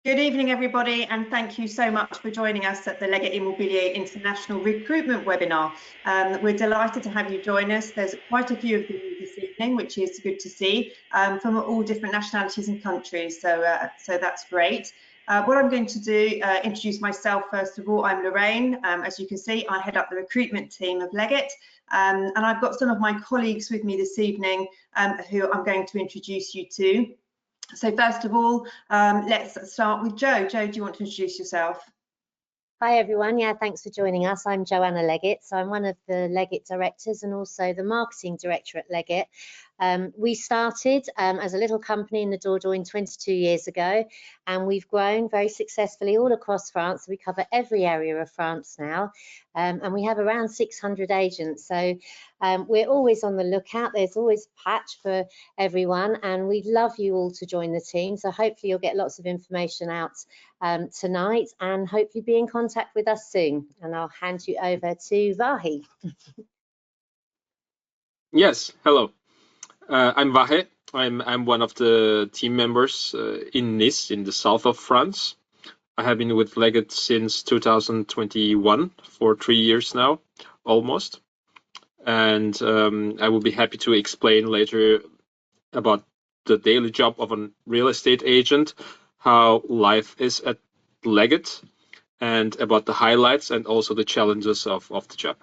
Good evening, everybody, and thank you so much for joining us at the LEGGETT Immobilier International Recruitment webinar. We're delighted to have you join us. There's quite a few of you this evening, which is good to see, from all different nationalities and countries, so that's great. What I'm going to do, introduce myself first of all. I'm Lorraine. As you can see, I head up the recruitment team of LEGGETT, and I've got some of my colleagues with me this evening who I'm going to introduce you to. So first of all, let's start with Jo. Jo, do you want to introduce yourself? Hi everyone, thanks for joining us. I'm Joanna Leggett, so I'm one of the Leggett directors and also the marketing director at Leggett. We started as a little company in the Dordogne 22 years ago, and we've grown very successfully all across France. We cover every area of France now, and we have around 600 agents. So we're always on the lookout. There's always a patch for everyone, and we'd love you all to join the team. So hopefully you'll get lots of information out tonight, and hopefully be in contact with us soon. And I'll hand you over to Vahi. Yes, hello. I'm Vahe. I'm one of the team members in Nice, in the south of France. I have been with Leggett since 2021, for 3 years now, almost. And I will be happy to explain later about the daily job of a real estate agent, how life is at Leggett, and about the highlights and also the challenges of the job.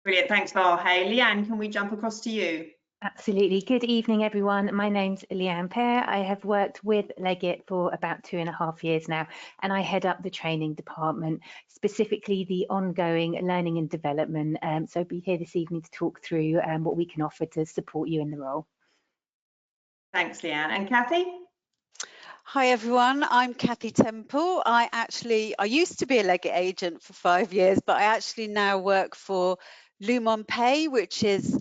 Brilliant, thanks, Vahe. Leanne, can we jump across to you? Absolutely. Good evening, everyone. My name's Leanne Pear. I have worked with Leggett for about 2.5 years now, and I head up the training department, specifically the ongoing learning and development. So I'll be here this evening to talk through what we can offer to support you in the role. Thanks, Leanne. And Kathy? Hi everyone, I'm Kathy Temple. I used to be a Leggett agent for 5 years, but I actually now work for Lumon Pay, which is,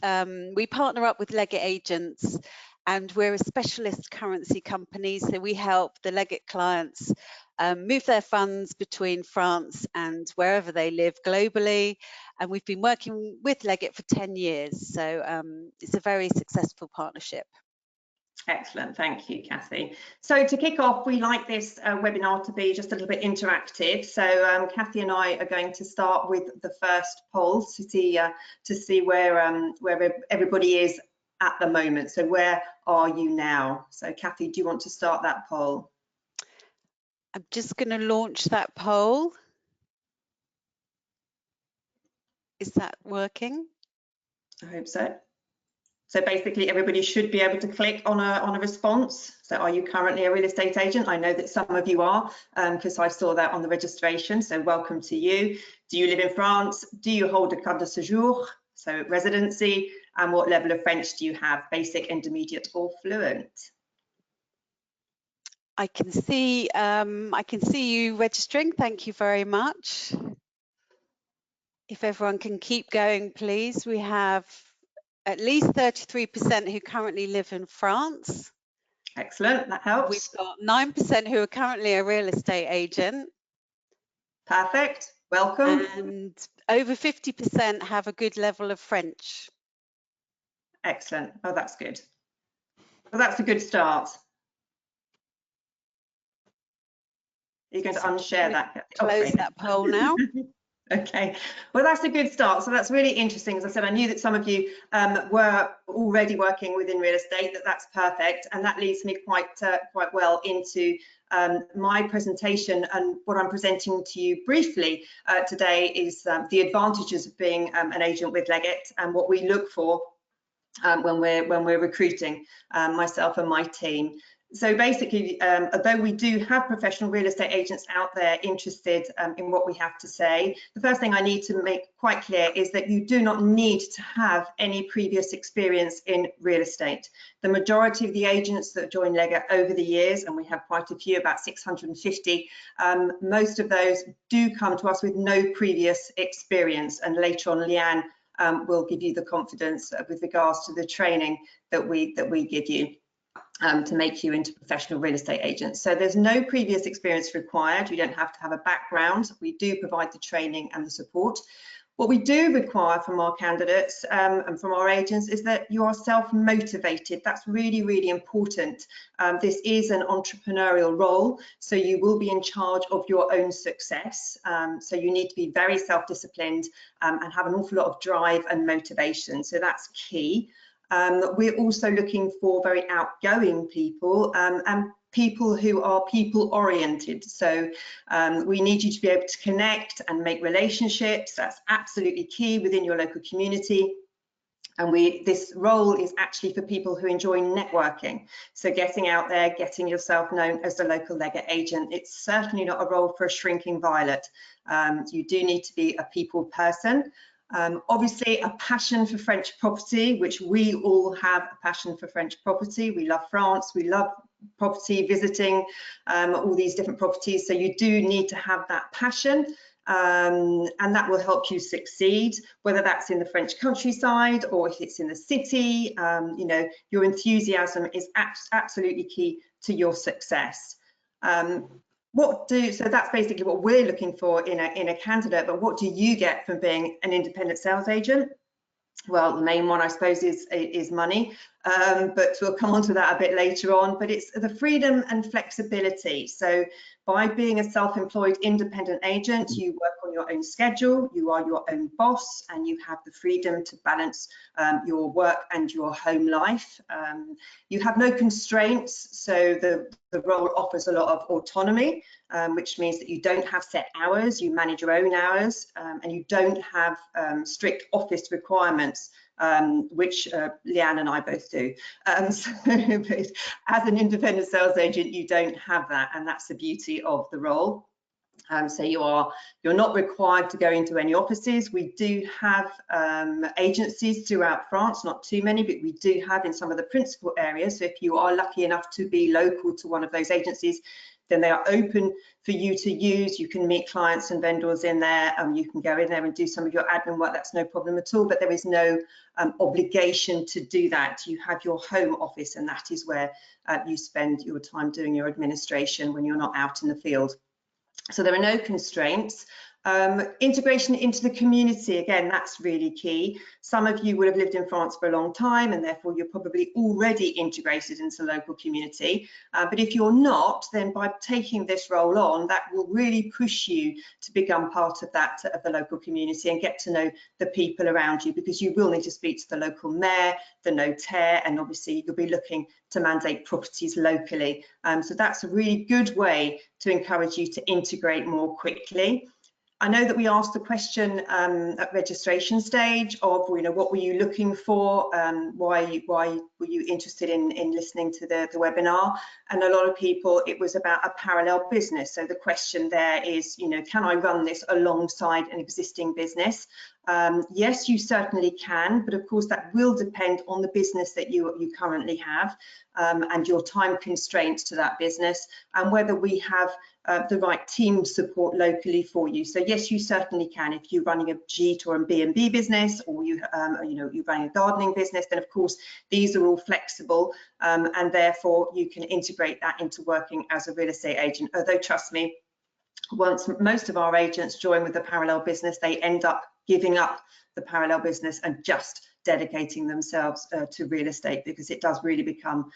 we partner up with Leggett agents, and we're a specialist currency company. So we help the Leggett clients move their funds between France and wherever they live globally. And we've been working with Leggett for 10 years. So it's a very successful partnership. Excellent, thank you, Kathy. So to kick off, we like this webinar to be just a little bit interactive. So Kathy and I are going to start with the first poll to see where everybody is at the moment. So where are you now? So Kathy, do you want to start that poll? I'm just going to launch that poll. Is that working? I hope so. So basically everybody should be able to click on a response. So are you currently a real estate agent? I know that some of you are, because I saw that on the registration, so welcome to you. Do you live in France? Do you hold a carte de séjour, so residency? And what level of French do you have, basic, intermediate or fluent? I can see you registering. Thank you very much. If everyone can keep going, please. We have at least 33% who currently live in France. Excellent, that helps. We've got 9% who are currently a real estate agent. Perfect, welcome. And over 50% have a good level of French. Excellent, oh, that's good. Well, that's a good start. You're going to unshare that. Close that poll now. Okay, well, that's a good start. So that's really interesting. As I said, I knew that some of you were already working within real estate. That's perfect, and that leads me quite well into my presentation. And what I'm presenting to you briefly today is the advantages of being an agent with Leggett and what we look for when we're recruiting, myself and my team. So basically, although we do have professional real estate agents out there interested in what we have to say, the first thing I need to make quite clear is that you do not need to have any previous experience in real estate. The majority of the agents that join Leggett over the years, and we have quite a few, about 650, most of those do come to us with no previous experience, and later on Leanne will give you the confidence with regards to the training that we give you. To make you into professional real estate agents. So there's no previous experience required. You don't have to have a background. We do provide the training and the support. What we do require from our candidates and from our agents is that you are self-motivated. That's really, really important. This is an entrepreneurial role, so you will be in charge of your own success. So you need to be very self-disciplined and have an awful lot of drive and motivation. So that's key. We're also looking for very outgoing people and people who are people oriented. So we need you to be able to connect and make relationships. That's absolutely key within your local community. And this role is actually for people who enjoy networking. So getting out there, getting yourself known as the local Leggett agent. It's certainly not a role for a shrinking violet. You do need to be a people person. Obviously a passion for French property, which we all have a passion for French property. We love France, we love property, visiting all these different properties. So you do need to have that passion. And that will help you succeed, whether that's in the French countryside or if it's in the city. You know, your enthusiasm is absolutely key to your success. So that's basically what we're looking for in a candidate. But what do you get from being an independent sales agent? Well, the main one, I suppose, is money, but we'll come on to that a bit later on. But it's the freedom and flexibility. So by being a self-employed independent agent, you work on your own schedule, you are your own boss, and you have the freedom to balance your work and your home life. You have no constraints, so the role offers a lot of autonomy, which means that you don't have set hours, you manage your own hours, and you don't have strict office requirements, which Leanne and I both do. So but as an independent sales agent, you don't have that, and that's the beauty of the role. So you're not required to go into any offices. We do have agencies throughout France, not too many, but we do have in some of the principal areas. So if you are lucky enough to be local to one of those agencies, then they are open for you to use. You can meet clients and vendors in there. You can go in there and do some of your admin work. That's no problem at all, but there is no obligation to do that. You have your home office, and that is where you spend your time doing your administration when you're not out in the field. So there are no constraints. Integration into the community, again, that's really key. Some of you would have lived in France for a long time, and therefore you're probably already integrated into the local community. But if you're not, then by taking this role on, that will really push you to become part of that, of the local community, and get to know the people around you, because you will need to speak to the local mayor, the notaire, and obviously you'll be looking to mandate properties locally. So that's a really good way to encourage you to integrate more quickly. I know that we asked the question at registration stage of, you know, what were you looking for? Why were you interested in listening to the webinar? And a lot of people, it was about a parallel business. So the question there is, you know, can I run this alongside an existing business? Yes, you certainly can, but of course that will depend on the business that you currently have and your time constraints to that business, and whether we have the right team support locally for you. So yes, you certainly can. If you're running a Jeet or a B&B business, or you're running a gardening business, then of course these are all flexible, and therefore you can integrate that into working as a real estate agent. Although trust me, once most of our agents join with the parallel business, they end up giving up the parallel business and just dedicating themselves to real estate, because it does really become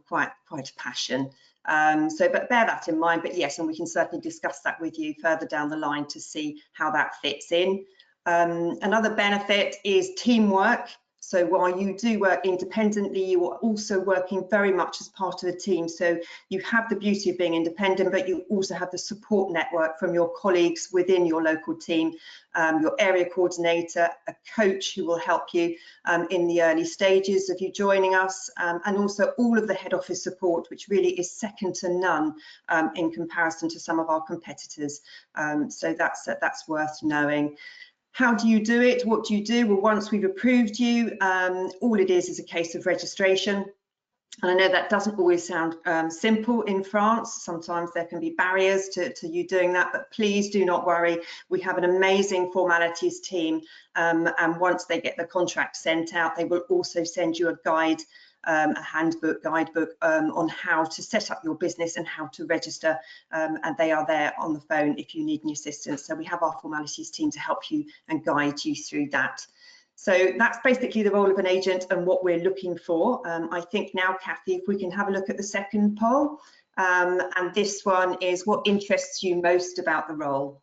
quite a passion. But bear that in mind. But yes, and we can certainly discuss that with you further down the line to see how that fits in. Another benefit is teamwork. So while you do work independently, you are also working very much as part of a team. So you have the beauty of being independent, but you also have the support network from your colleagues within your local team, your area coordinator, a coach who will help you in the early stages of you joining us, and also all of the head office support, which really is second to none in comparison to some of our competitors. So that's worth knowing. How do you do it? What do you do? Well, once we've approved you, all it is a case of registration. And I know that doesn't always sound simple in France. Sometimes there can be barriers to you doing that, but please do not worry. We have an amazing formalities team, and once they get the contract sent out, they will also send you a guide a handbook, guidebook on how to set up your business and how to register, and they are there on the phone if you need any assistance. So we have our formalities team to help you and guide you through that. So that's basically the role of an agent and what we're looking for. I think now, Kathy, if we can have a look at the second poll, and this one is what interests you most about the role.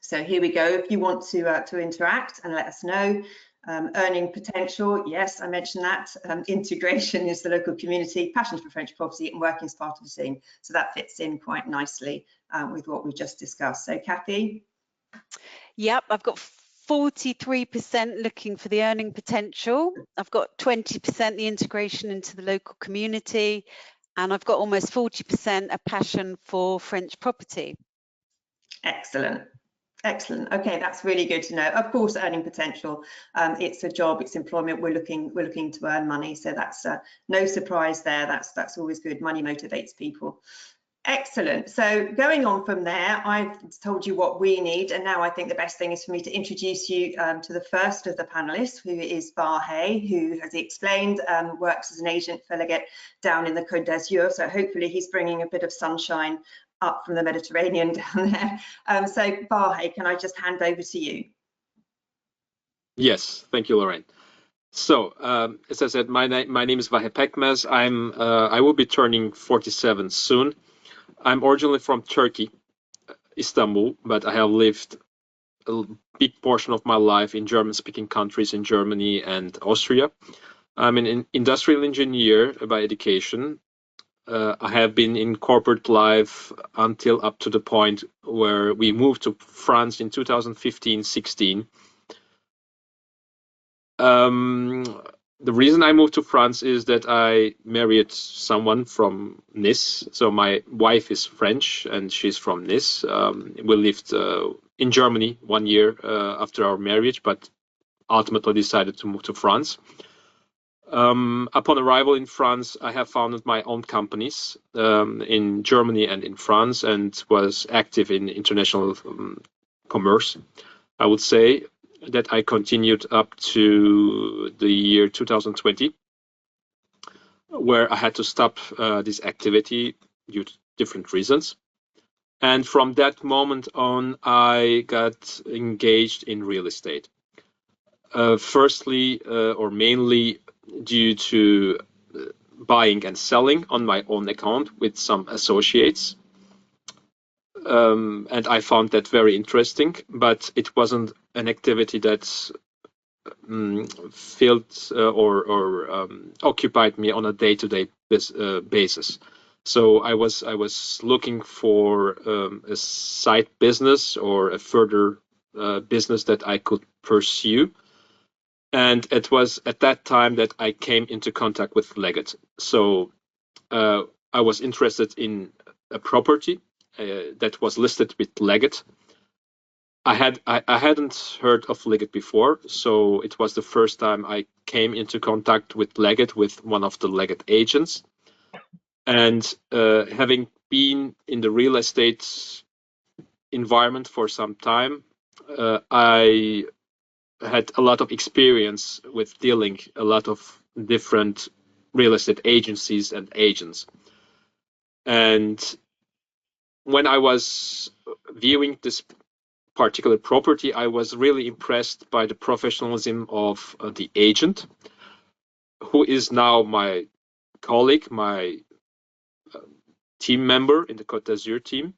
So here we go. If you want to interact and let us know. Earning potential, yes, I mentioned that. Integration is the local community, passion for French property, and working as part of the team. So that fits in quite nicely with what we just discussed. So Kathy? Yep, I've got 43% looking for the earning potential. I've got 20% the integration into the local community, and I've got almost 40% a passion for French property. Excellent. Excellent. Okay, that's really good to know. Of course, earning potential. It's a job, it's employment. We're looking to earn money, so that's no surprise there. That's always good. Money motivates people. Excellent. So going on from there, I've told you what we need, and now I think the best thing is for me to introduce you to the first of the panelists, who is Vahe, who, as he explained, works as an agent for Leggett down in the Côte d'Azur. So hopefully he's bringing a bit of sunshine up from the Mediterranean down there. So Vahe, can I just hand over to you? Yes, thank you, Lorraine. So, as I said, my name is Vahe Pekmez. I will be turning 47 soon. I'm originally from Turkey, Istanbul, but I have lived a big portion of my life in German-speaking countries in Germany and Austria. I'm an industrial engineer by education. I have been in corporate life until up to the point where we moved to France in 2015-16. The reason I moved to France is that I married someone from Nice. So my wife is French and she's from Nice. We lived in Germany 1 year after our marriage, but ultimately decided to move to France. Upon arrival in France, I have founded my own companies in Germany and in France, and was active in international commerce, I would say. That I continued up to the year 2020, where I had to stop this activity due to different reasons. And from that moment on, I got engaged in real estate. Firstly, or mainly due to buying and selling on my own account with some associates. And I found that very interesting, but it wasn't an activity that filled or occupied me on a day-to-day basis. So I was looking for a side business or a further business that I could pursue. And it was at that time that I came into contact with Leggett. So I was interested in a property that was listed with Leggett. I hadn't heard of Leggett before, so it was the first time I came into contact with Leggett, with one of the Leggett agents. And having been in the real estate environment for some time, I had a lot of experience with dealing a lot of different real estate agencies and agents. And when I was viewing this particular property, I was really impressed by the professionalism of the agent, who is now my colleague, my team member in the Côte d'Azur team.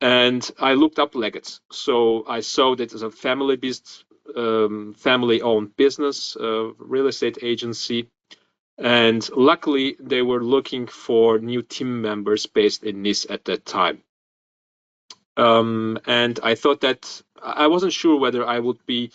And I looked up Leggett. So I saw that as a family-owned business, real estate agency. And luckily, they were looking for new team members based in Nice at that time. And I thought that I wasn't sure whether I would be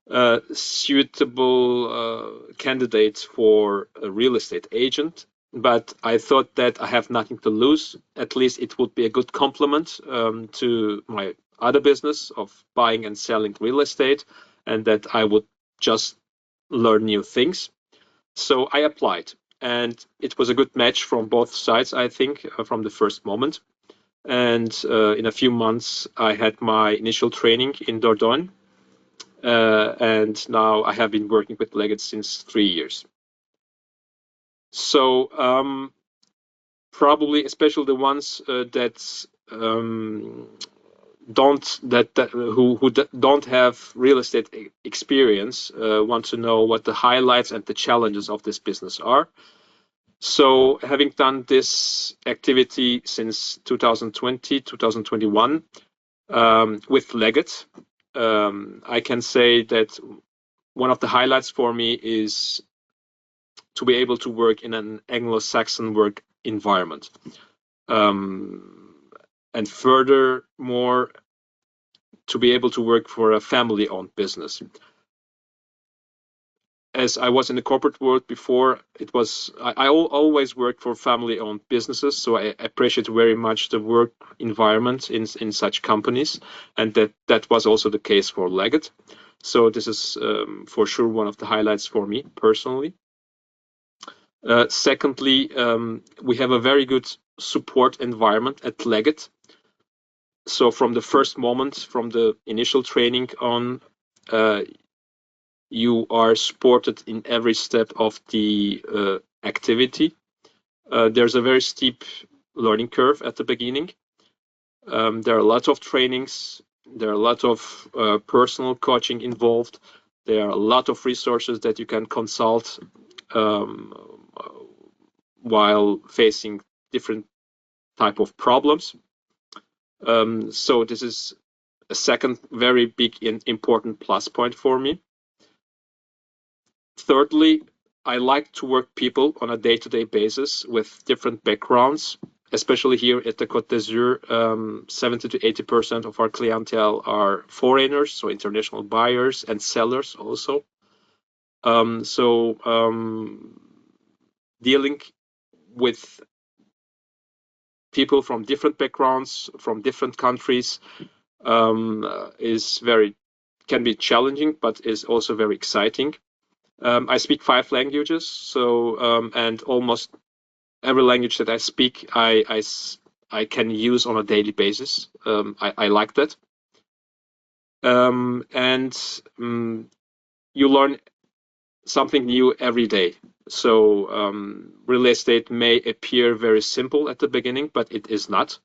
a suitable candidate for a real estate agent, but I thought that I have nothing to lose. At least it would be a good complement to my other business of buying and selling real estate, and that I would just learn new things. So I applied, and it was a good match from both sides, I think, from the first moment. And in a few months, I had my initial training in Dordogne. And now I have been working with Leggett since 3 years. So probably, especially the ones that don't have real estate experience, want to know what the highlights and the challenges of this business are. So having done this activity since 2020, 2021 with Leggett, I can say that one of the highlights for me is to be able to work in an Anglo-Saxon work environment. And furthermore, to be able to work for a family-owned business. As I was in the corporate world before, I always worked for family-owned businesses, so I appreciate very much the work environment in such companies, and that was also the case for Leggett. So this is for sure one of the highlights for me personally. Secondly, we have a very good support environment at Leggett. So from the first moment, from the initial training on, you are supported in every step of the activity. There's a very steep learning curve at the beginning. There are a lot of trainings. There are a lot of personal coaching involved. There are a lot of resources that you can consult while facing different type of problems. So this is a second very big and important plus point for me. Thirdly, I like to work people on a day-to-day basis with different backgrounds, especially here at the Côte d'Azur. 70 to 80% of our clientele are foreigners, so international buyers and sellers also. Dealing with people from different backgrounds, from different countries, can be challenging, but is also very exciting. I speak 5 languages, so and almost every language that I speak, I can use on a daily basis. I like that, you learn something new every day. So real estate may appear very simple at the beginning, but it is not.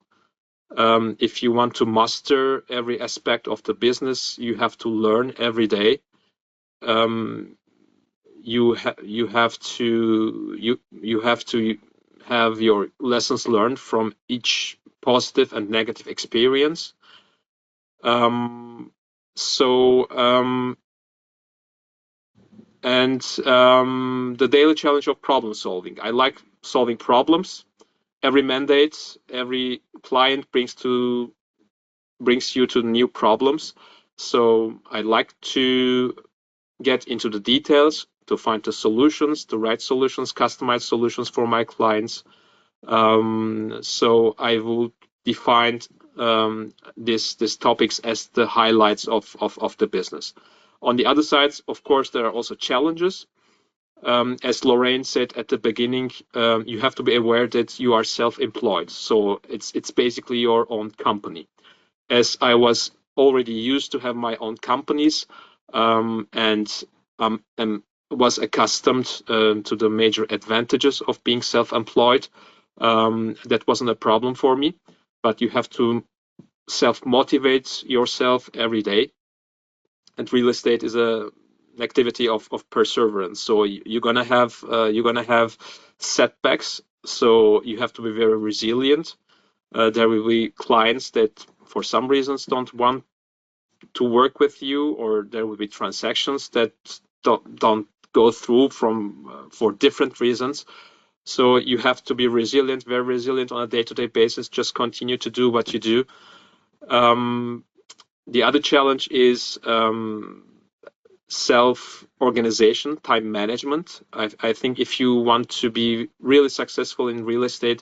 If you want to master every aspect of the business, you have to learn every day. You have to have your lessons learned from each positive and negative experience. The daily challenge of problem solving. I like solving problems. Every mandate, every client brings you to new problems. So I like to get into the details to find the solutions, the right solutions, customized solutions for my clients. So I will define these topics as the highlights of the business. On the other side, of course, there are also challenges. As Lorraine said at the beginning, you have to be aware that you are self-employed. So it's basically your own company. As I was already used to have my own companies and was accustomed to the major advantages of being self-employed, that wasn't a problem for me. But you have to self-motivate yourself every day. And real estate is an activity of perseverance. So you're gonna have setbacks. So you have to be very resilient. There will be clients that, for some reasons, don't want to work with you, or there will be transactions that don't go through for different reasons. So you have to be resilient, very resilient on a day-to-day basis. Just continue to do what you do. The other challenge is self-organization, time management. I think if you want to be really successful in real estate,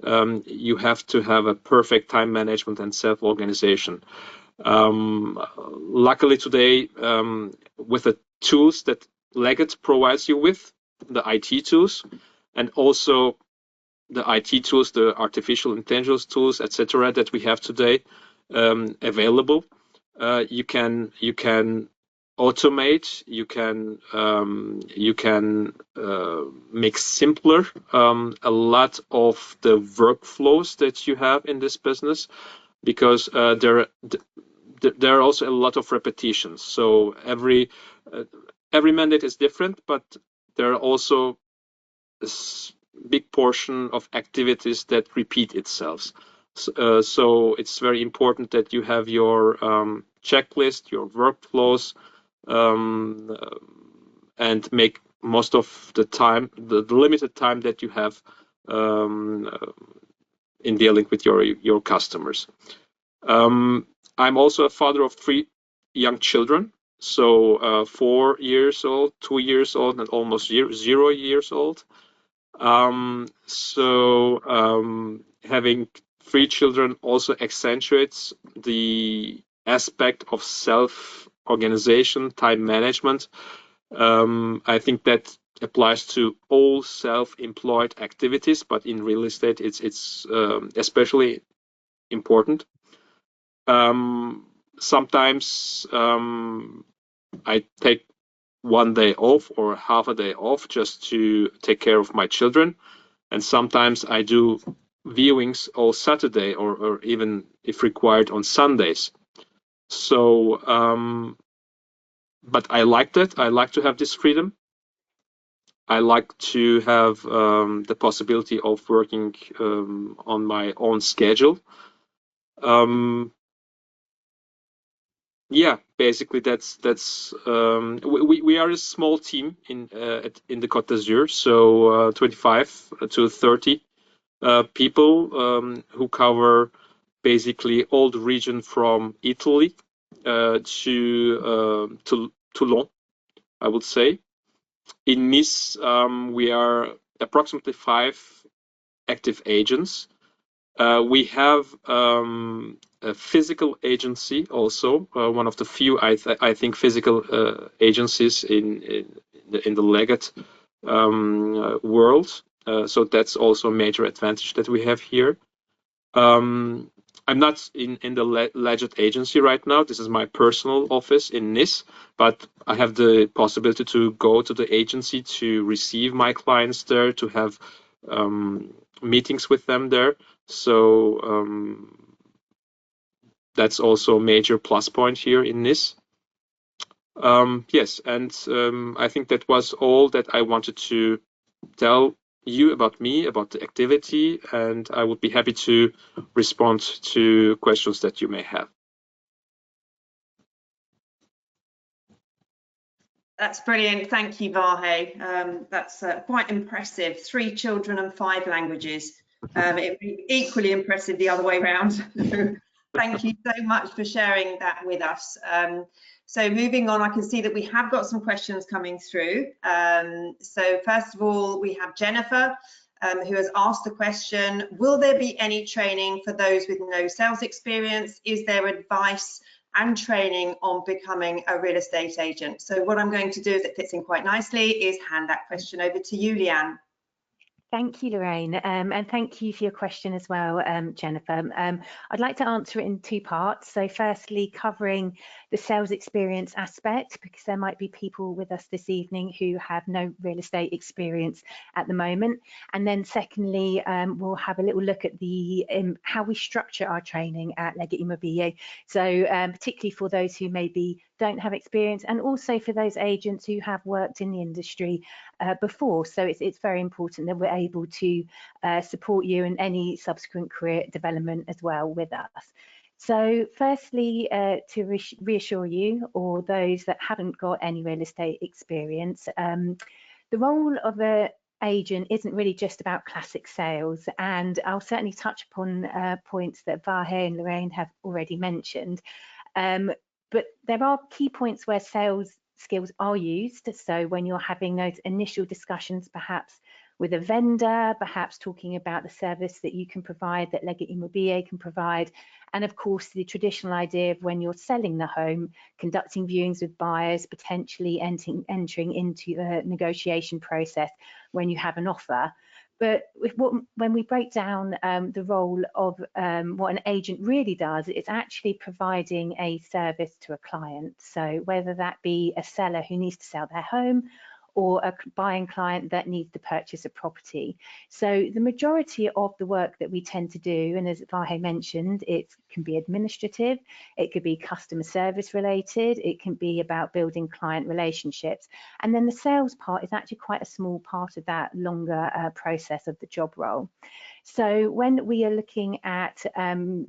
you have to have a perfect time management and self-organization. Luckily today, with the tools that Leggett provides you with, the IT tools, and also the IT tools, the artificial intelligence tools, etc., that we have today available, you can automate, you can make simpler a lot of the workflows that you have in this business, because there are also a lot of repetitions. So every mandate is different, but there are also a big portion of activities that repeat itself. So it's very important that you have your checklist, your workflows, and make most of the time, the limited time that you have in dealing with your customers. I'm also a father of 3 young children, so 4 years old, 2 years old, and almost 0 years old. Having 3 children also accentuates the aspect of self-organization, time management. I think that applies to all self-employed activities, but in real estate, it's especially important. Sometimes I take 1 day off or half a day off just to take care of my children, and sometimes I do viewings all Saturday or even if required on Sundays. So but I like that. I like to have this freedom. I like to have the possibility of working on my own schedule. Yeah, basically that's we are a small team in the Côte d'Azur, so 25 to 30 people who cover basically all the region from Italy to Toulon, I would say. In Nice, we are approximately 5 active agents. We have a physical agency also, one of the few, I think, physical agencies in the Leggett world. So that's also a major advantage that we have here. I'm not in the LEGGETT agency right now. This is my personal office in Nice, but I have the possibility to go to the agency to receive my clients there, to have meetings with them there. So that's also a major plus point here in Nice. Yes, and I think that was all that I wanted to tell you about me, about the activity, and I would be happy to respond to questions that you may have. That's brilliant. Thank you, Vahe. That's quite impressive. 3 children and 5 languages. It would be equally impressive the other way around. Thank you so much for sharing that with us. So moving on, I can see that we have got some questions coming through. So first of all, we have Jennifer, who has asked the question, will there be any training for those with no sales experience? Is there advice and training on becoming a real estate agent? So what I'm going to do, as it fits in quite nicely, is hand that question over to you, Leanne. Thank you, Lorraine, and thank you for your question as well, Jennifer. I'd like to answer it in 2 parts. So firstly, covering the sales experience aspect, because there might be people with us this evening who have no real estate experience at the moment. And then secondly, we'll have a little look at the how we structure our training at LEGGETT Immobilier. So particularly for those who maybe don't have experience, and also for those agents who have worked in the industry before. So it's very important that we're able to support you in any subsequent career development as well with us. So firstly, to reassure you, or those that haven't got any real estate experience, the role of an agent isn't really just about classic sales, and I'll certainly touch upon points that Vahe and Lorraine have already mentioned. But there are key points where sales skills are used. So when you're having those initial discussions, perhaps with a vendor, perhaps talking about the service that you can provide, that LEGGETT Immobilier can provide, and of course the traditional idea of when you're selling the home, conducting viewings with buyers, potentially entering into a negotiation process when you have an offer. But when we break down the role of what an agent really does, it's actually providing a service to a client. So whether that be a seller who needs to sell their home, or a buying client that needs to purchase a property. So the majority of the work that we tend to do, and as Vahe mentioned, it can be administrative, it could be customer service related, it can be about building client relationships. And then the sales part is actually quite a small part of that longer process of the job role. So when we are looking at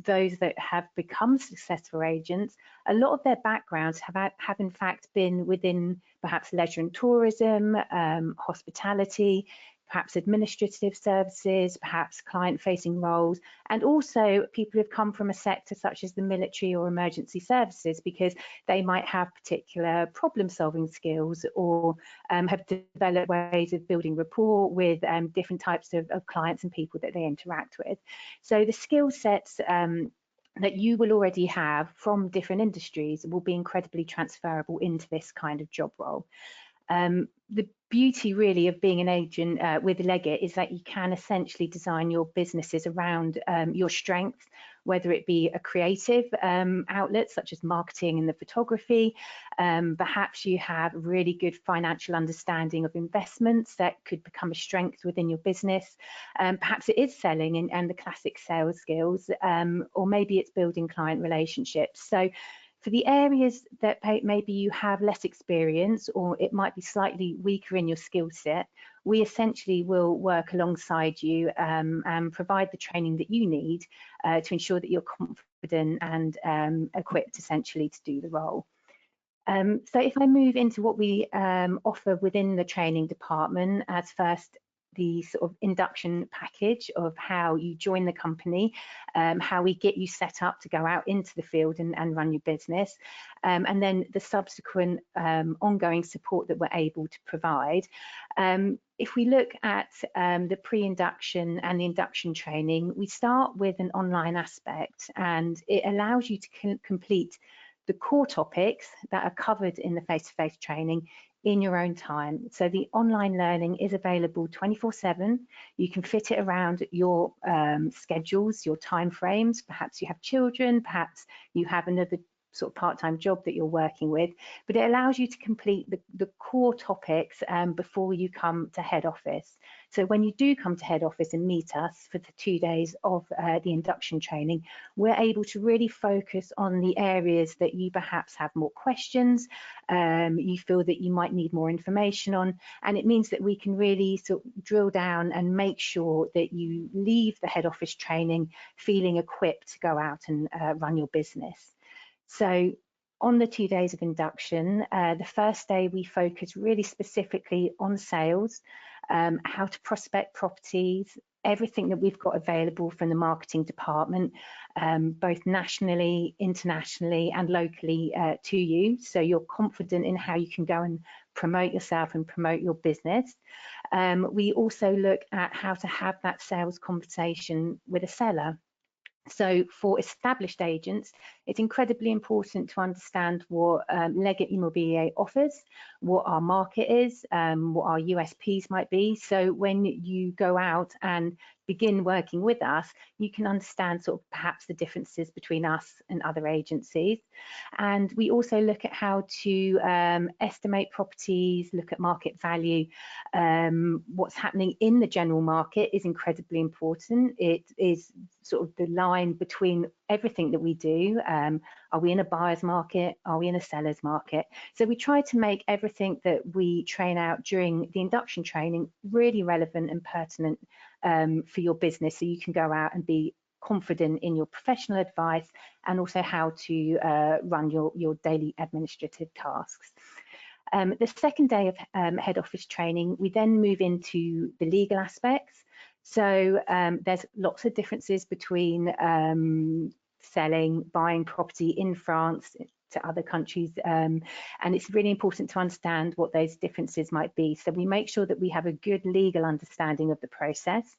those that have become successful agents, a lot of their backgrounds have in fact been within perhaps leisure and tourism, hospitality, perhaps administrative services, perhaps client-facing roles, and also people who've come from a sector such as the military or emergency services, because they might have particular problem-solving skills or have developed ways of building rapport with different types of clients and people that they interact with. So the skill sets that you will already have from different industries will be incredibly transferable into this kind of job role. The beauty really of being an agent with Leggett is that you can essentially design your businesses around your strengths, whether it be a creative outlet such as marketing and the photography. Perhaps you have really good financial understanding of investments that could become a strength within your business. Perhaps it is selling and the classic sales skills, or maybe it's building client relationships. So for the areas that maybe you have less experience, or it might be slightly weaker in your skill set, we essentially will work alongside you and provide the training that you need to ensure that you're confident and equipped essentially to do the role. So if I move into what we offer within the training department, as first the sort of induction package of how you join the company, how we get you set up to go out into the field and run your business, and then the subsequent ongoing support that we're able to provide. If we look at the pre-induction and the induction training, we start with an online aspect, and it allows you to complete the core topics that are covered in the face-to-face training in your own time. So the online learning is available 24/7. You can fit it around your schedules, your time frames. Perhaps you have children, perhaps you have another sort of part-time job that you're working with, but it allows you to complete the core topics before you come to head office. So when you do come to head office and meet us for the 2 days of the induction training, we're able to really focus on the areas that you perhaps have more questions, you feel that you might need more information on, and it means that we can really sort of drill down and make sure that you leave the head office training feeling equipped to go out and run your business. So on the 2 days of induction, the first day we focus really specifically on sales, how to prospect properties, everything that we've got available from the marketing department, both nationally, internationally and locally to you. So you're confident in how you can go and promote yourself and promote your business. We also look at how to have that sales conversation with a seller. So for established agents, it's incredibly important to understand what Leggett Immobilier offers, what our market is, what our USPs might be. So when you go out and begin working with us, you can understand sort of perhaps the differences between us and other agencies. And we also look at how to estimate properties, look at market value. What's happening in the general market is incredibly important. It is sort of the line between everything that we do. Are we in a buyer's market? Are we in a seller's market? So we try to make everything that we train out during the induction training really relevant and pertinent for your business, so you can go out and be confident in your professional advice and also how to run your daily administrative tasks. The second day of head office training, we then move into the legal aspects. So there's lots of differences between selling, buying property in France, to other countries, and it's really important to understand what those differences might be. So we make sure that we have a good legal understanding of the process,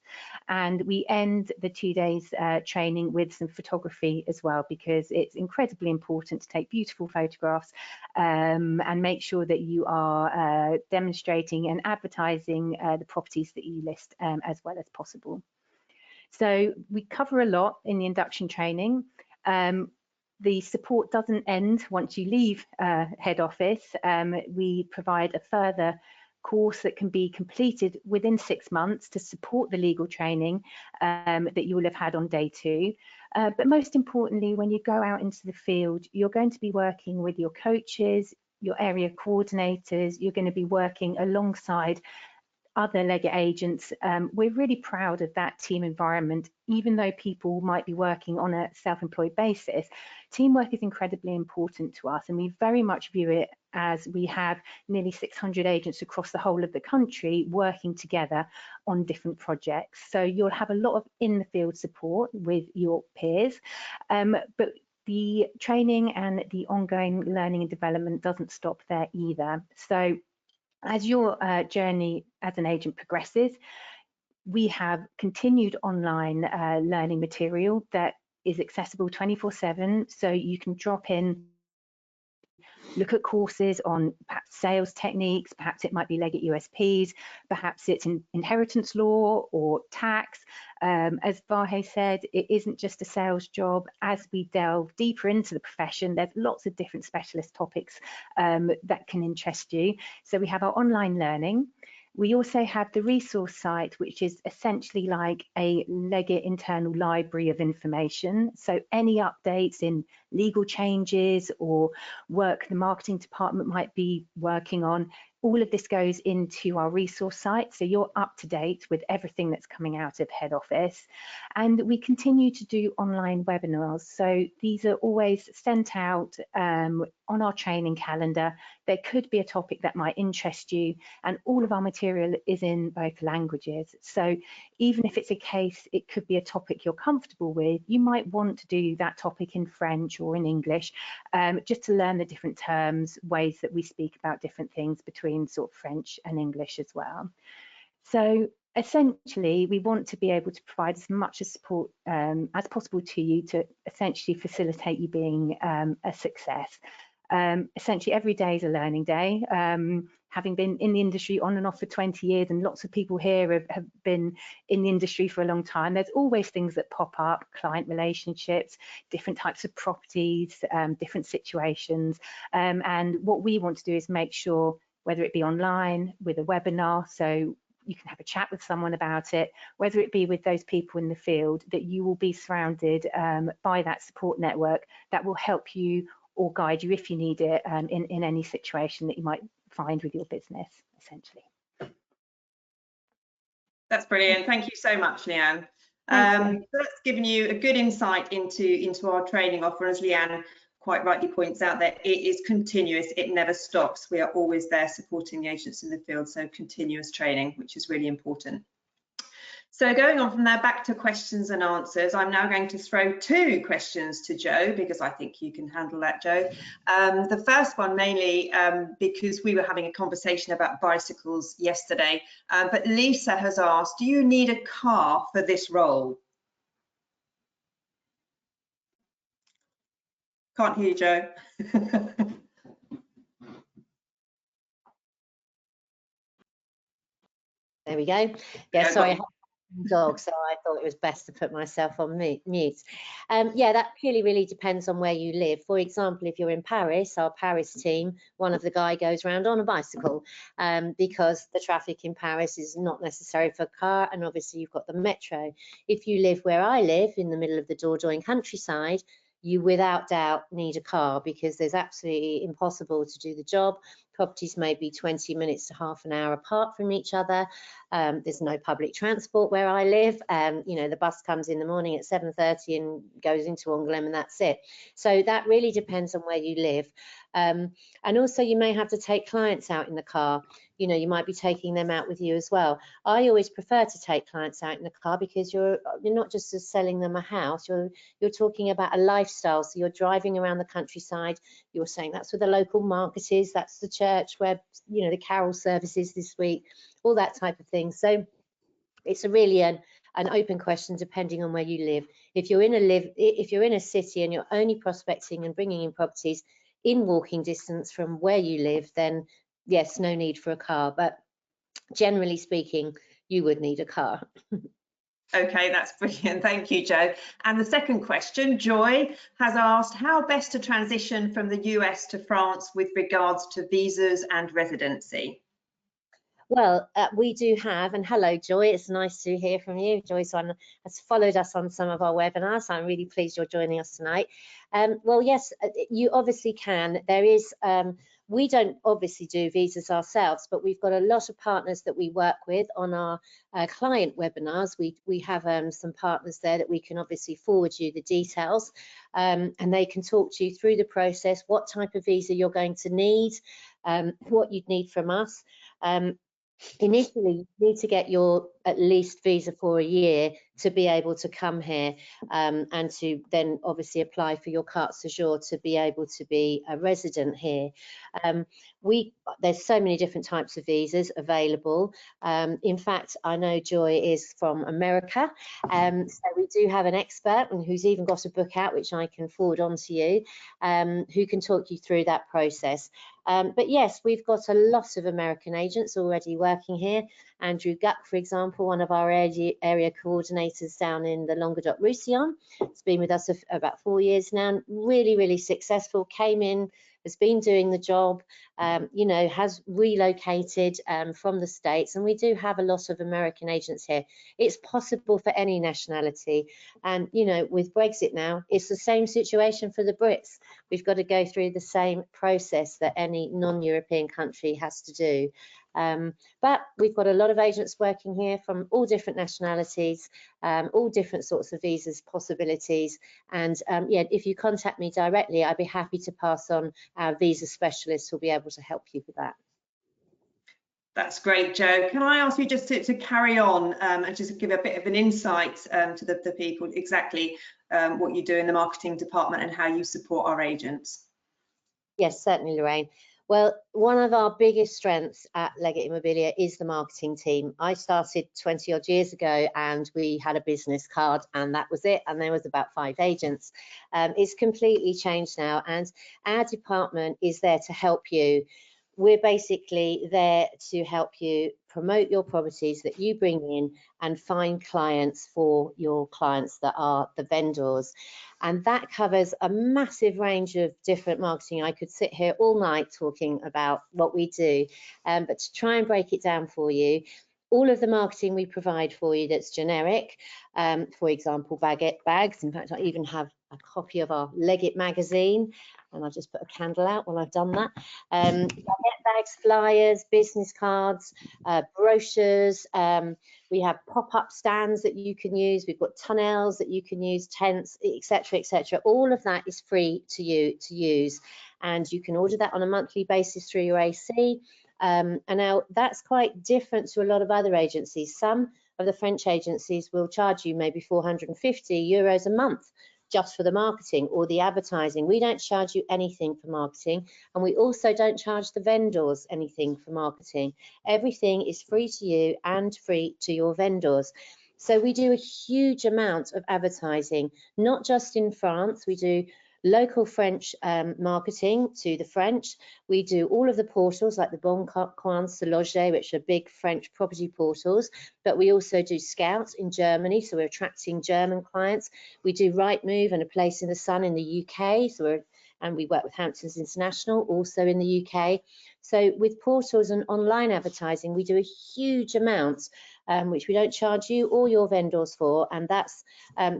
and we end the 2 days training with some photography as well, because it's incredibly important to take beautiful photographs and make sure that you are demonstrating and advertising the properties that you list as well as possible. So we cover a lot in the induction training. The support doesn't end once you leave head office. We provide a further course that can be completed within 6 months to support the legal training that you will have had on day 2. But most importantly, when you go out into the field, you're going to be working with your coaches, your area coordinators, you're going to be working alongside other Leggett agents. We're really proud of that team environment. Even though people might be working on a self-employed basis, teamwork is incredibly important to us, and we very much view it as we have nearly 600 agents across the whole of the country working together on different projects. So you'll have a lot of in-the-field support with your peers, but the training and the ongoing learning and development doesn't stop there either. So as your journey as an agent progresses, we have continued online learning material that is accessible 24/7. So you can drop in, look at courses on perhaps sales techniques, perhaps it might be Leggett USPs, perhaps it's in inheritance law or tax. As Vahe said, it isn't just a sales job. As we delve deeper into the profession, there's lots of different specialist topics that can interest you. So we have our online learning. We also have the resource site, which is essentially like a Leggett internal library of information. So any updates in legal changes or work the marketing department might be working on, all of this goes into our resource site. So you're up to date with everything that's coming out of head office. And we continue to do online webinars. So these are always sent out on our training calendar. There could be a topic that might interest you, and all of our material is in both languages. So even if it's a case, it could be a topic you're comfortable with, you might want to do that topic in French or in English, just to learn the different terms, ways that we speak about different things between sort of French and English as well. So essentially, we want to be able to provide as much support as possible to you to essentially facilitate you being a success. Essentially, every day is a learning day. Having been in the industry on and off for 20 years, and lots of people here have been in the industry for a long time, there's always things that pop up, client relationships, different types of properties, different situations. And what we want to do is make sure, whether it be online, with a webinar, so you can have a chat with someone about it, whether it be with those people in the field, that you will be surrounded by that support network that will help you or guide you if you need it in any situation that you might find with your business, essentially. That's brilliant. Thank you so much, Leanne. So that's given you a good insight into our training offer. As Leanne quite rightly points out, that it is continuous, it never stops. We are always there supporting the agents in the field, so continuous training, which is really important. So going on from there, back to questions and answers, I'm now going to throw 2 questions to Joe, because I think you can handle that, Joe. The first one mainly because we were having a conversation about bicycles yesterday, but Lisa has asked, do you need a car for this role? Can't hear you, Joe. There we go. Yeah, sorry, I have a dog, so I thought it was best to put myself on mute. Yeah, that purely really depends on where you live. For example, if you're in Paris, our Paris team, one of the guy goes around on a bicycle because the traffic in Paris is not necessary for a car, and obviously you've got the metro. If you live where I live, in the middle of the Dordogne countryside, you without doubt need a car, because there's absolutely impossible to do the job Properties may be 20 minutes to half an hour apart from each other. There's no public transport where I live. You know, the bus comes in the morning at 7:30 and goes into Angoulême, and that's it. So that really depends on where you live. And also you may have to take clients out in the car. You know, you might be taking them out with you as well. I always prefer to take clients out in the car because you're not just selling them a house, you're talking about a lifestyle. So you're driving around the countryside, you're saying that's where the local market is, that's the church where, you know, the carol services this week, all that type of thing. So it's really an open question depending on where you live. If you're in a city and you're only prospecting and bringing in properties in walking distance from where you live, then yes, no need for a car, but generally speaking, you would need a car. Okay, that's brilliant. Thank you, Jo. And the second question, Joy has asked how best to transition from the US to France with regards to visas and residency. Well, we do have, and hello, Joy, it's nice to hear from you. Joyce has followed us on some of our webinars, so I'm really pleased you're joining us tonight. Well, yes, you obviously can. There is, we don't obviously do visas ourselves, but we've got a lot of partners that we work with on our client webinars. We have some partners there that we can obviously forward you the details, and they can talk to you through the process, what type of visa you're going to need, what you'd need from us. Initially, you need to get your at least visa for a year to be able to come here, and to then obviously apply for your carte séjour to be able to be a resident here. There's so many different types of visas available. In fact, I know Joy is from America, so we do have an expert and who's even got a book out, which I can forward on to you, who can talk you through that process. But yes, we've got a lot of American agents already working here. Andrew Guck, for example, one of our area coordinators down in the Languedoc-Roussillon, has been with us about 4 years now, really, really successful, came in, has been doing the job, you know, has relocated from the States, and we do have a lot of American agents here. It's possible for any nationality, and you know, with Brexit now, it's the same situation for the Brits. We've got to go through the same process that any non-European country has to do. But we've got a lot of agents working here from all different nationalities, all different sorts of visas possibilities, and yeah, if you contact me directly, I'd be happy to pass on our visa specialists who'll be able to help you with that. That's great, Jo. Can I ask you just to carry on and just give a bit of an insight to the people exactly what you do in the marketing department and how you support our agents? Yes, certainly, Lorraine. Well, one of our biggest strengths at Leggett Immobilier is the marketing team. I started 20 odd years ago and we had a business card and that was it. And there was about 5 agents. It's completely changed now, and our department is there to help you. We're basically there to help you promote your properties that you bring in and find clients for your clients that are the vendors. And that covers a massive range of different marketing. I could sit here all night talking about what we do, but to try and break it down for you, all of the marketing we provide for you that's generic, for example, baguette bags. In fact, I even have a copy of our Leggett magazine, and I'll just put a candle out while I've done that. Baguette bags, flyers, business cards, brochures. We have pop-up stands that you can use. We've got tunnels that you can use, tents, etc., etc. All of that is free to you to use, and you can order that on a monthly basis through your AC. And now that's quite different to a lot of other agencies. Some of the French agencies will charge you maybe 450 euros a month just for the marketing or the advertising. We don't charge you anything for marketing, and we also don't charge the vendors anything for marketing. Everything is free to you and free to your vendors. So we do a huge amount of advertising, not just in France. We do local French marketing to the French. We do all of the portals like the Bon Coin, Loger, which are big French property portals, but we also do Scouts in Germany, so we're attracting German clients. We do Rightmove and A Place in the Sun in the UK, and we work with Hamptons International also in the UK. So with portals and online advertising, we do a huge amount, which we don't charge you or your vendors for, and that's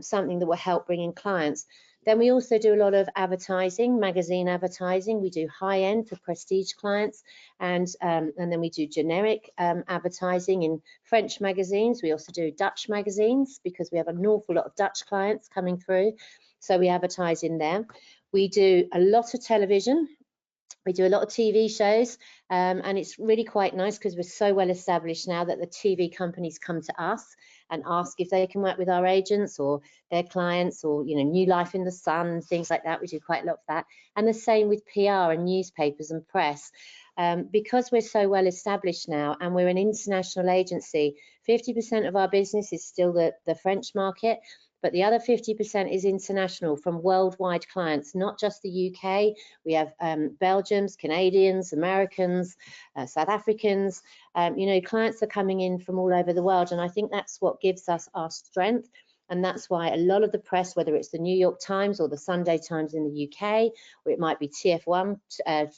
something that will help bring in clients. Then we also do a lot of advertising, magazine advertising. We do high-end for prestige clients, and then we do generic advertising in French magazines. We also do Dutch magazines because we have an awful lot of Dutch clients coming through, so we advertise in there. We do a lot of television. We do a lot of TV shows, and it's really quite nice because we're so well established now that the TV companies come to us and ask if they can work with our agents or their clients, or, you know, New Life in the Sun, things like that. We do quite a lot of that. And the same with PR and newspapers and press. Because we're so well established now and we're an international agency, 50% of our business is still the French market, but the other 50% is international from worldwide clients, not just the UK. We have Belgians, Canadians, Americans, South Africans. You know, clients are coming in from all over the world, and I think that's what gives us our strength. And that's why a lot of the press, whether it's the New York Times or the Sunday Times in the UK, or it might be TF1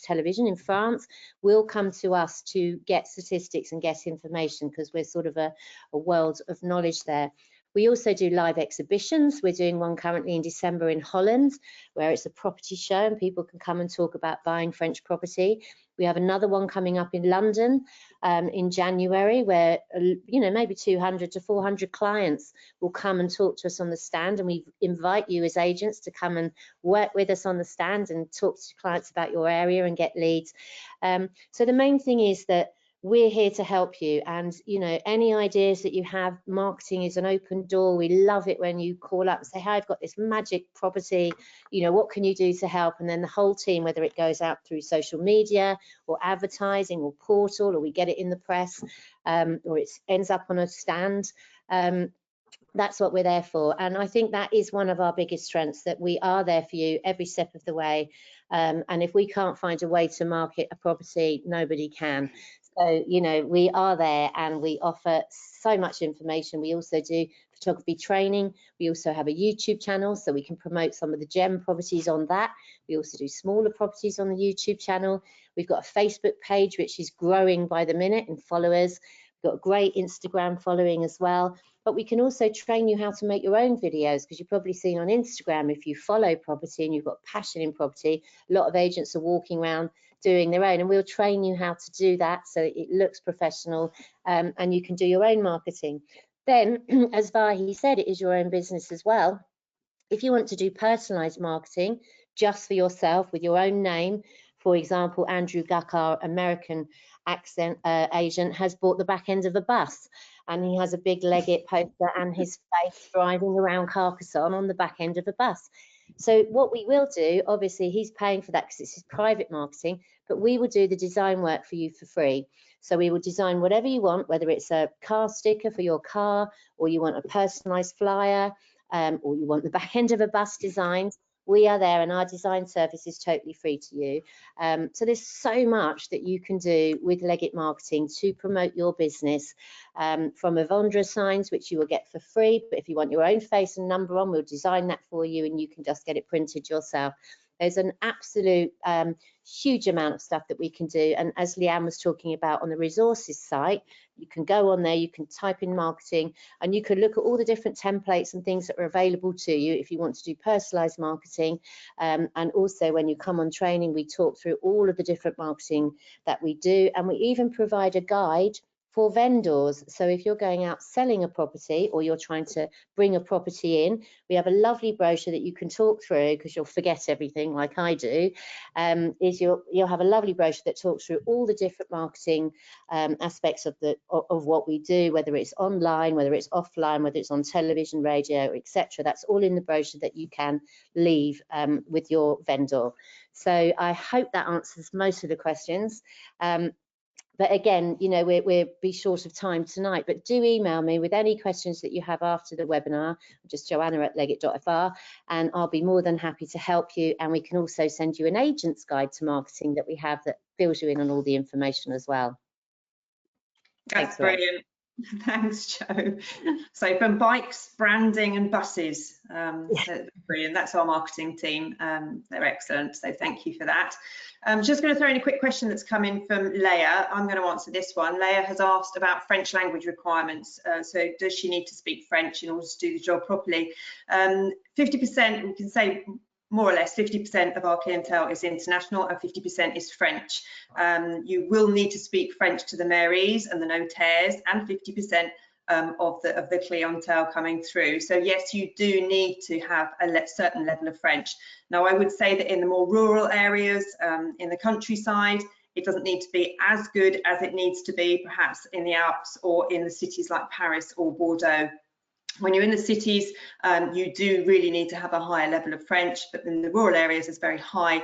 television in France, will come to us to get statistics and get information, because we're sort of a world of knowledge there. We also do live exhibitions. We're doing one currently in December in Holland, where it's a property show and people can come and talk about buying French property. We have another one coming up in London in January, where, you know, maybe 200 to 400 clients will come and talk to us on the stand, and we invite you as agents to come and work with us on the stand and talk to clients about your area and get leads. So the main thing is that we're here to help you, and, you know, any ideas that you have, marketing is an open door. We love it when you call up and say, hi, I've got this magic property, you know, what can you do to help? And then the whole team, whether it goes out through social media or advertising or portal, or we get it in the press, or it ends up on a stand, that's what we're there for. And I think that is one of our biggest strengths, that we are there for you every step of the way. And if we can't find a way to market a property, nobody can. So, you know, we are there and we offer so much information. We also do photography training. We also have a YouTube channel, so we can promote some of the gem properties on that. We also do smaller properties on the YouTube channel. We've got a Facebook page, which is growing by the minute in followers. We've got a great Instagram following as well. But we can also train you how to make your own videos, because you've probably seen on Instagram, if you follow property and you've got passion in property, a lot of agents are walking around doing their own, and we'll train you how to do that so it looks professional, and you can do your own marketing. Then, as Vahi said, it is your own business as well. If you want to do personalized marketing just for yourself with your own name, for example, Andrew Guck, our American accent agent, has bought the back end of a bus, and he has a big Leggett poster and his face driving around Carcassonne on the back end of a bus. So what we will do, obviously he's paying for that because it's his private marketing, but we will do the design work for you for free. So we will design whatever you want, whether it's a car sticker for your car, or you want a personalized flyer, or you want the back end of a bus designed. We are there, and our design service is totally free to you. So there's so much that you can do with Leggett Marketing to promote your business, from Avondra signs, which you will get for free. But if you want your own face and number on, we'll design that for you, and you can just get it printed yourself. There's an absolute huge amount of stuff that we can do. And as Leanne was talking about on the resources site, you can go on there, you can type in marketing, and you can look at all the different templates and things that are available to you if you want to do personalized marketing. And also when you come on training, we talk through all of the different marketing that we do, and we even provide a guide for vendors. So if you're going out selling a property, or you're trying to bring a property in, we have a lovely brochure that you can talk through, because you'll forget everything like I do. You'll have a lovely brochure that talks through all the different marketing aspects of what we do, whether it's online, whether it's offline, whether it's on television, radio, etc. That's all in the brochure that you can leave with your vendor. So I hope that answers most of the questions. But again, you know, we'll be short of time tonight, but do email me with any questions that you have after the webinar, just joanna@leggett.fr, and I'll be more than happy to help you. And we can also send you an agent's guide to marketing that we have that fills you in on all the information as well. That's brilliant. Thanks, Jo. So from bikes, branding and buses, so brilliant. That's our marketing team. They're excellent. So thank you for that. I'm just going to throw in a quick question that's come in from Leah. I'm going to answer this one. Leah has asked about French language requirements. So does she need to speak French in order to do the job properly? 50%, we can say more or less 50% of our clientele is international and 50% is French. You will need to speak French to the mairies and the notaires and 50% of the clientele coming through. So yes, you do need to have a certain level of French. Now, I would say that in the more rural areas, in the countryside, it doesn't need to be as good as it needs to be, perhaps in the Alps or in the cities like Paris or Bordeaux. When you're in the cities, you do really need to have a higher level of French, but in the rural areas, there's very high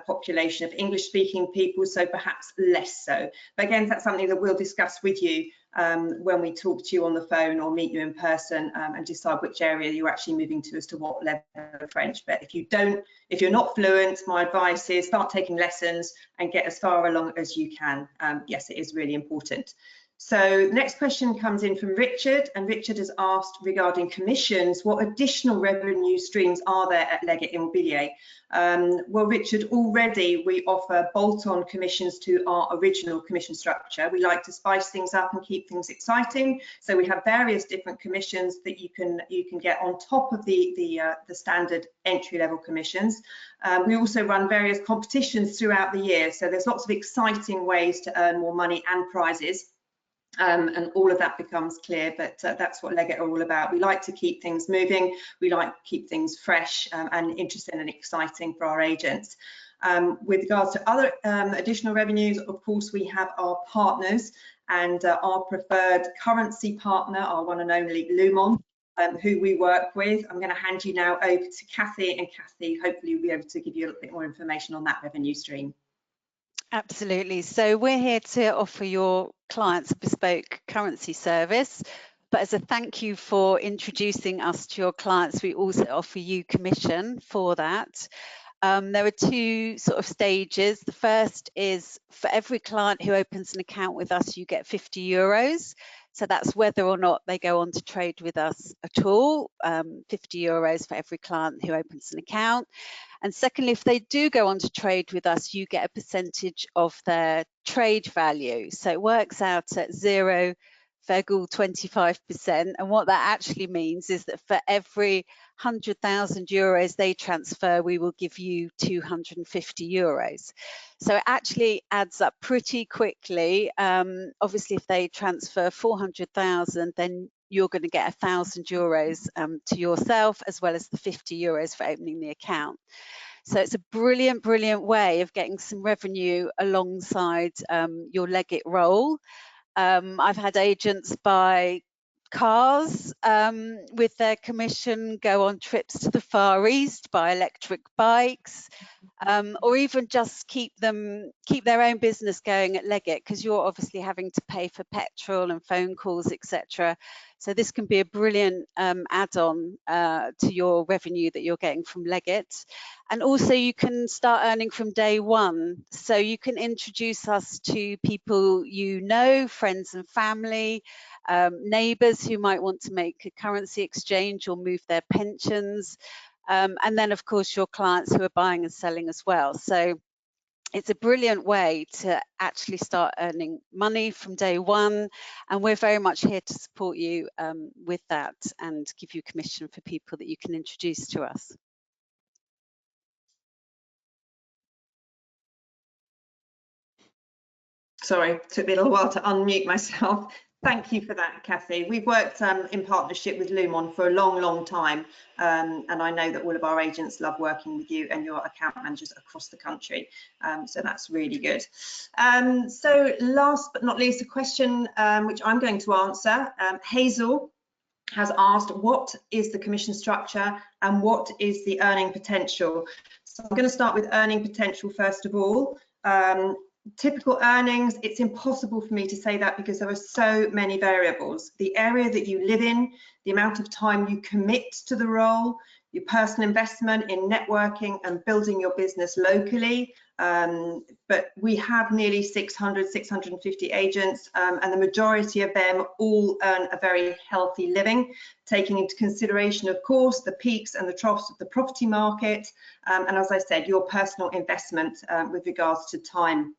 population of English-speaking people, so perhaps less so. But again, that's something that we'll discuss with you when we talk to you on the phone or meet you in person and decide which area you're actually moving to as to what level of French. But if you're not fluent, my advice is start taking lessons and get as far along as you can. Yes, it is really important. So next question comes in from Richard, and Richard has asked regarding commissions, what additional revenue streams are there at Leggett Immobilier? Well, Richard, already we offer bolt-on commissions to our original commission structure. We like to spice things up and keep things exciting. So we have various different commissions that you can get on top of the standard entry-level commissions. We also run various competitions throughout the year. So there's lots of exciting ways to earn more money and prizes. And all of that becomes clear, but that's what Leggett are all about. We like to keep things moving, we like to keep things fresh and interesting and exciting for our agents. With regards to other additional revenues, of course, we have our partners and our preferred currency partner, our one and only Lumon, who we work with. I'm going to hand you now over to Kathy, and Kathy hopefully will be able to give you a little bit more information on that revenue stream. Absolutely. So we're here to offer your clients a bespoke currency service, but as a thank you for introducing us to your clients, we also offer you commission for that. There are two sort of stages. The first is for every client who opens an account with us, you get €50. So that's whether or not they go on to trade with us at all, €50 for every client who opens an account. And secondly, if they do go on to trade with us, you get a percentage of their trade value. So it works out at 0,25%. And what that actually means is that for every €100,000 they transfer, we will give you €250. So it actually adds up pretty quickly. Obviously, if they transfer 400,000, then you're going to get €1,000 to yourself, as well as the €50 for opening the account. So it's a brilliant, brilliant way of getting some revenue alongside your Leggett role. I've had agents buy cars with their commission, go on trips to the Far East, buy electric bikes, or even just keep their own business going at Leggett, because you're obviously having to pay for petrol and phone calls, etc. So this can be a brilliant add-on to your revenue that you're getting from Leggett. And also you can start earning from day one. So you can introduce us to people you know, friends and family, neighbours who might want to make a currency exchange or move their pensions. And then, of course, your clients who are buying and selling as well. So it's a brilliant way to actually start earning money from day one. And we're very much here to support you with that and give you commission for people that you can introduce to us. Sorry, took me a little while to unmute myself. Thank you for that, Kathy. We've worked in partnership with Lumon for a long, long time, and I know that all of our agents love working with you and your account managers across the country, so that's really good. So last but not least, a question which I'm going to answer. Hazel has asked, what is the commission structure and what is the earning potential? So I'm going to start with earning potential first of all. Typical earnings, it's impossible for me to say that because there are so many variables. The area that you live in, the amount of time you commit to the role, your personal investment in networking and building your business locally, but we have nearly 650 agents, and the majority of them all earn a very healthy living, taking into consideration, of course, the peaks and the troughs of the property market, and as I said, your personal investment with regards to time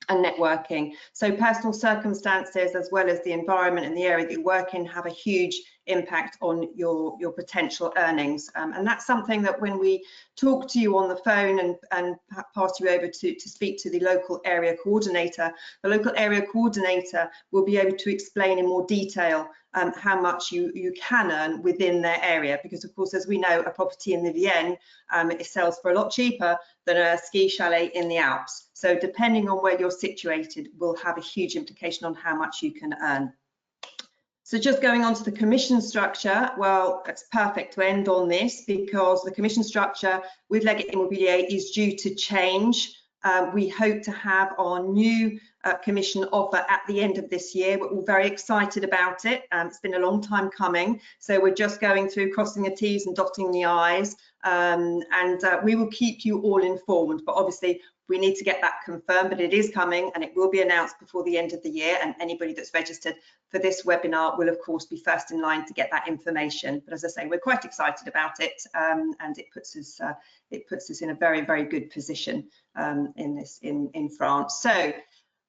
and networking. So personal circumstances, as well as the environment and the area that you work in, have a huge impact on your potential earnings. And that's something that when we talk to you on the phone and pass you over to speak to the local area coordinator, the local area coordinator will be able to explain in more detail how much you can earn within their area, because of course, as we know, a property in the Vienne, it sells for a lot cheaper than a ski chalet in the Alps. So depending on where you're situated will have a huge implication on how much you can earn. So just going on to the commission structure, well, it's perfect to end on this, because the commission structure with Leggett Immobilier is due to change. We hope to have our new commission offer at the end of this year. We're all very excited about it. It's been a long time coming, so we're just going through crossing the T's and dotting the I's, and we will keep you all informed. But obviously, we need to get that confirmed, but it is coming and it will be announced before the end of the year, and anybody that's registered for this webinar will of course be first in line to get that information. But as I say, we're quite excited about it, and it puts us in a very, very good position in France. So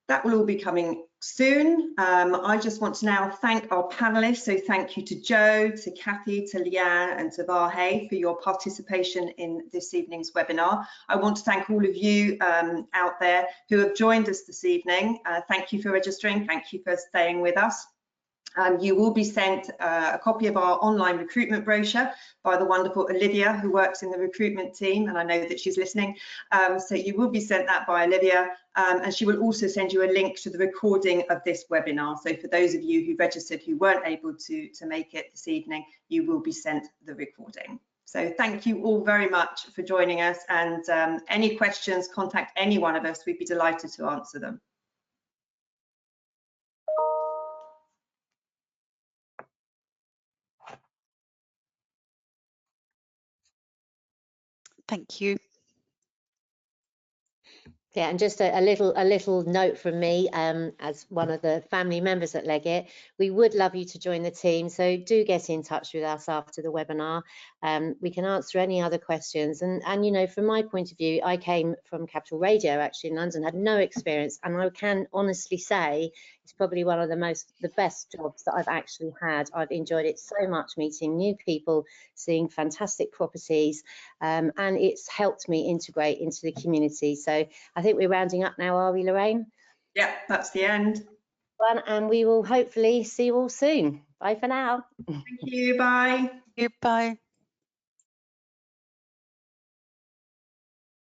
that will all be coming soon. I just want to now thank our panelists. So thank you to Joe, to Kathy, to Leanne, and to Vahe for your participation in this evening's webinar. I want to thank all of you out there who have joined us this evening. Thank you for registering. Thank you for staying with us. You will be sent a copy of our online recruitment brochure by the wonderful Olivia, who works in the recruitment team, and I know that she's listening. So you will be sent that by Olivia, and she will also send you a link to the recording of this webinar. So for those of you who registered who weren't able to make it this evening, you will be sent the recording. So thank you all very much for joining us, and any questions, contact any one of us. We'd be delighted to answer them. Thank you. Yeah, and just a little note from me, as one of the family members at Leggett, we would love you to join the team. So do get in touch with us after the webinar. We can answer any other questions. And you know, from my point of view, I came from Capital Radio actually in London, had no experience, and I can honestly say it's probably one of the best jobs that I've actually had. I've enjoyed it so much, meeting new people, seeing fantastic properties, and it's helped me integrate into the community. So I think we're rounding up now, are we, Lorraine? Yeah, that's the end. And we will hopefully see you all soon. Bye for now. Thank you. Bye. Goodbye.